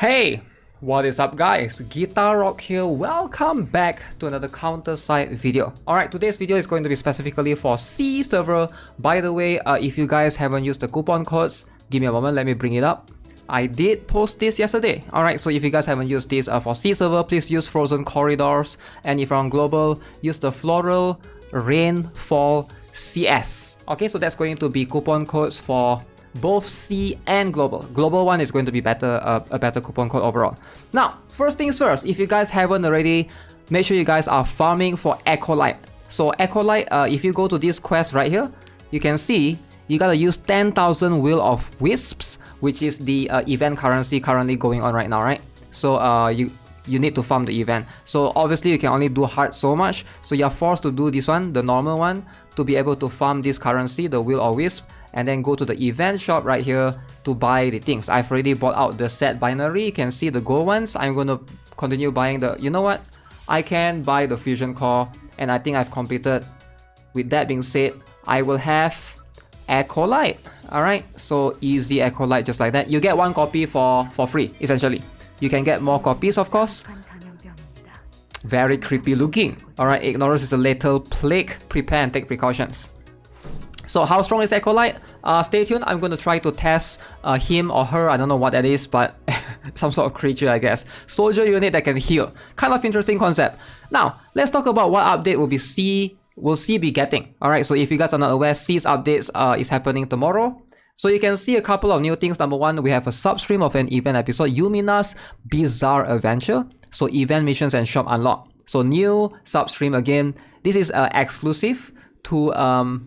Hey, what is up guys? GuitarRock here. Welcome back to another CounterSide video. Alright, today's video is going to be specifically for C server. By the way, if you guys haven't used the coupon codes, give me a moment, let me bring it up. I did post this yesterday. Alright, so if you guys haven't used this for C server, please use Frozen Corridors. And if you're on global, use the Floral Rainfall CS. Okay, so that's going to be coupon codes for both C and global. Global one is going to be better, a better coupon code overall. Now, first things first, if you guys haven't already, make sure you guys are farming for ACOLYTE. So ACOLYTE, if you go to this quest right here, you can see you gotta use 10,000 Will of Wisps, which is the event currency currently going on right now, right? So you need to farm the event. So obviously you can only do hard so much, so you're forced to do this one, the normal one, to be able to farm this currency, the Will of Wisp, and then go to the event shop right here to buy the things. I've already bought out the set binary. You can see the gold ones. I'm going to continue buying the, you know what? I can buy the fusion core, and I think I've completed. With that being said, I will have ACOLYTE. Alright, so easy ACOLYTE just like that. You get one copy for free, essentially. You can get more copies, of course. Very creepy looking. Alright, ignorance is a lethal plague. Prepare and take precautions. So how strong is ACOLYTE? Stay tuned, I'm going to try to test him or her, I don't know what that is, but some sort of creature I guess. Soldier unit that can heal. Kind of interesting concept. Now, let's talk about what update will C be getting. Alright, so if you guys are not aware, C's updates is happening tomorrow. So you can see a couple of new things. Number one, we have a substream of an event episode, Yumina's Bizarre Adventure. So event missions and shop unlock. So new substream again. This is exclusive to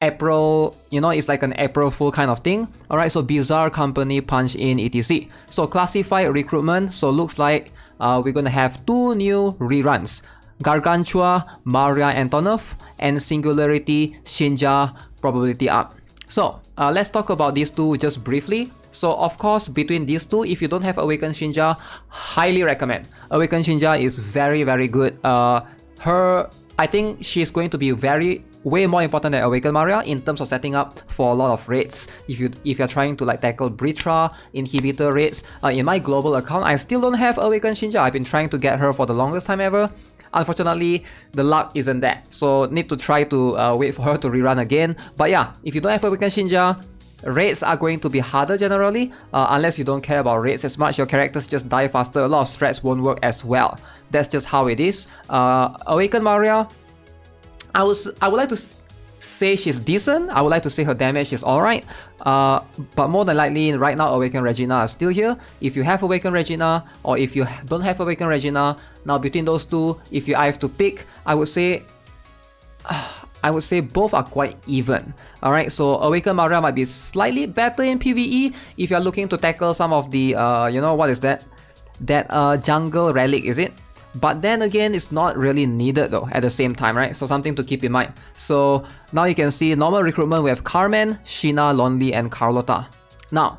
April, you know, it's like an April Fool kind of thing. Alright, so Bizarre Company Punch In etc. So classified recruitment, so looks like we're gonna have two new reruns. Gargantua, Maria Antonov, and Singularity, Shinja, Probability Up. So let's talk about these two just briefly. So of course, between these two, if you don't have Awakened Shinja, highly recommend. Awakened Shinja is very, very good. I think she's going to be way more important than Awakened Maria in terms of setting up for a lot of raids. If you're trying to like tackle Britra, Inhibitor raids, in my global account, I still don't have Awakened Shinja. I've been trying to get her for the longest time ever. Unfortunately, the luck isn't there. So need to try to wait for her to rerun again. But yeah, if you don't have Awakened Shinja, raids are going to be harder generally, unless you don't care about raids as much. Your characters just die faster. A lot of strats won't work as well. That's just how it is. Awakened Maria, I would like to say she's decent. I would like to say her damage is alright. But more than likely, right now, Awakened Regina is still here. If you have Awakened Regina, or if you don't have Awakened Regina, now between those two, I have to pick, I would say both are quite even. Alright, so Awakened Maria might be slightly better in PvE if you're looking to tackle some of the, you know, what is that? That jungle relic, is it? But then again, it's not really needed though at the same time, right? So something to keep in mind. So now you can see normal recruitment, we have Carmen, Sheena, Lonely, and Carlotta. Now,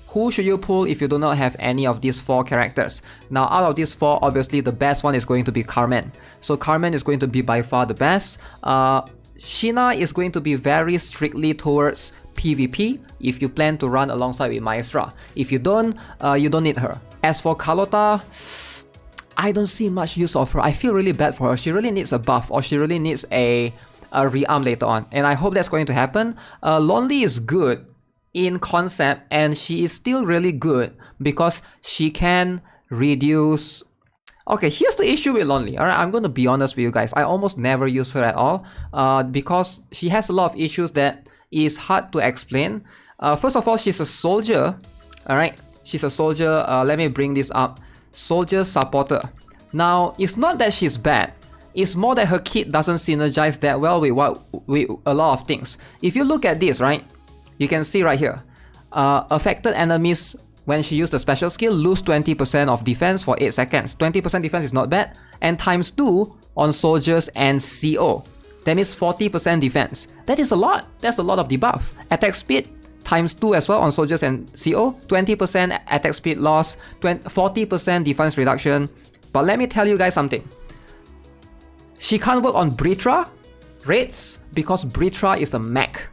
who should you pull if you do not have any of these four characters? Now, out of these four, obviously the best one is going to be Carmen. So Carmen is going to be by far the best. Sheena is going to be very strictly towards PvP if you plan to run alongside with Maestra. If you don't need her. As for Carlotta, I don't see much use of her. I feel really bad for her. She really needs a buff, or she really needs a rearm later on. And I hope that's going to happen. Lonely is good in concept, and she is still really good because she can reduce... Okay, here's the issue with Lonely. Alright, I'm going to be honest with you guys. I almost never use her at all because she has a lot of issues that is hard to explain. First of all, she's a soldier. Alright, she's a soldier. Let me bring this up. Soldier supporter. Now, it's not that she's bad. It's more that her kit doesn't synergize that well with a lot of things. If you look at this, right, you can see right here, affected enemies when she used the special skill lose 20% of defense for 8 seconds. 20% defense is not bad, and times 2 on soldiers and CO. That means 40% defense. That is a lot. That's a lot of debuff. Attack speed times 2 as well on soldiers and CO, 20% attack speed loss, 40% defense reduction. But let me tell you guys something. She can't work on Britra raids because Britra is a mech.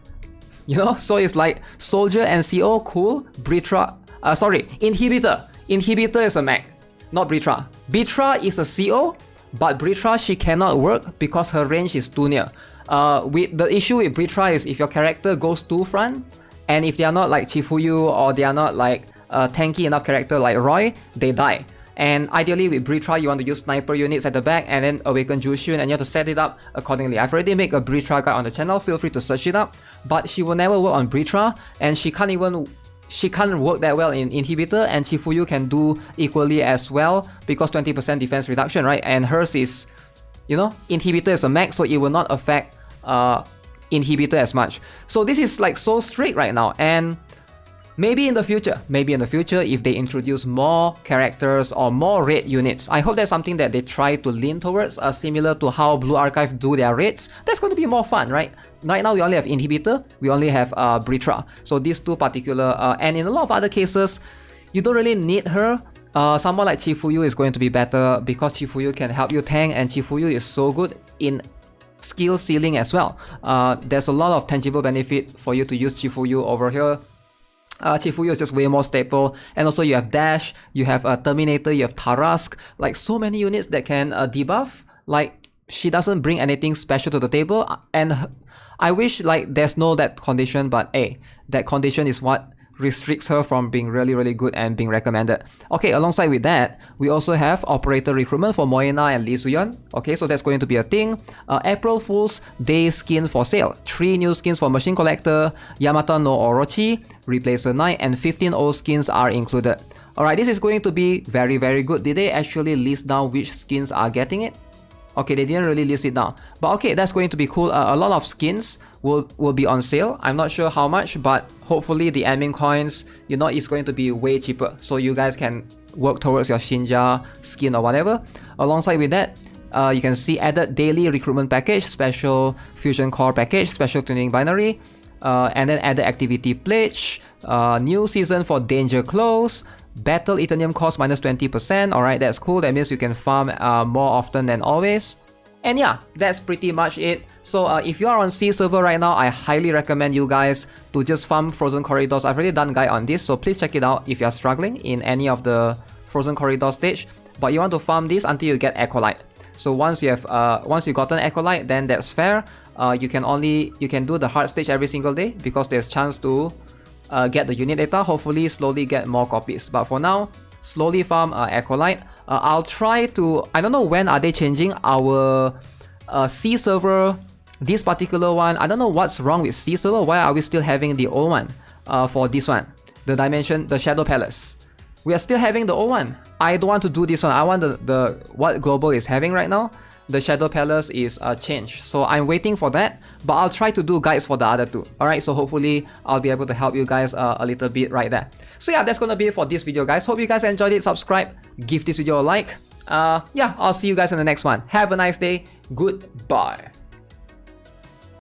You know, so it's like soldier and CO, cool. Britra, inhibitor. Inhibitor is a mech, not Britra. Britra is a CO, but Britra, she cannot work because her range is too near. The issue with Britra is if your character goes too front, and if they are not like Chifuyu or they are not like a tanky enough character like Roy, they die. And ideally with Britra, you want to use sniper units at the back and then awaken Jushun, and you have to set it up accordingly. I've already made a Britra guide on the channel, feel free to search it up. But she will never work on Britra, and she can't work that well in Inhibitor, and Chifuyu can do equally as well because 20% defense reduction, right? And hers is, you know, Inhibitor is a mech, so it will not affect Inhibitor as much. So this is like so strict right now, and maybe in the future, if they introduce more characters or more raid units, I hope that's something that they try to lean towards, similar to how Blue Archive do their raids. That's going to be more fun, right? Right now we only have Inhibitor, we only have Britra. So these two particular, and in a lot of other cases, you don't really need her. Someone like Chifuyu is going to be better because Chifuyu can help you tank, and Chifuyu is so good in skill ceiling as well. There's a lot of tangible benefit for you to use Chifuyu over here. Chifuyu is just way more stable, and also you have Dash, you have Terminator, you have Tarask, like so many units that can debuff. Like, she doesn't bring anything special to the table, and I wish like there's no that condition, but hey, that condition is what restricts her from being really good and being recommended. Okay, alongside with that, we also have operator recruitment for Moina and Lee Suyeon. Okay, so that's going to be a thing. April Fool's Day skin for sale. 3 new skins for Machine Collector, Yamata no Orochi, Replacer Knight, and 15 old skins are included. Alright, this is going to be very good. Did they actually list down which skins are getting it? Okay, they didn't really list it down. But okay, that's going to be cool. A lot of skins will be on sale. I'm not sure how much, but hopefully the admin coins, you know, is going to be way cheaper. So you guys can work towards your Shinja skin or whatever. Alongside with that, you can see added daily recruitment package, special fusion core package, special tuning binary, and then added activity pledge, new season for danger close, battle Eternium cost minus 20%. Alright, that's cool. That means you can farm more often than always. And yeah, that's pretty much it. So if you are on C server right now, I highly recommend you guys to just farm Frozen Corridors. I've already done a guide on this, so please check it out if you are struggling in any of the Frozen Corridor stage. But you want to farm this until you get Acolyte. So once you've gotten Acolyte, then that's fair. You can do the hard stage every single day because there's chance to get the unit data, hopefully slowly get more copies. But for now, slowly farm Acolyte. I'll try to, I don't know when are they changing our C server, this particular one. I don't know what's wrong with C server. Why are we still having the old one for this one? The Shadow Palace. We are still having the old one. I don't want to do this one. I want the what Global is having right now. The Shadow Palace is changed. So I'm waiting for that, but I'll try to do guides for the other two. Alright, so hopefully I'll be able to help you guys a little bit right there. So yeah, that's gonna be it for this video, guys. Hope you guys enjoyed it. Subscribe, give this video a like. Yeah, I'll see you guys in the next one. Have a nice day. Goodbye.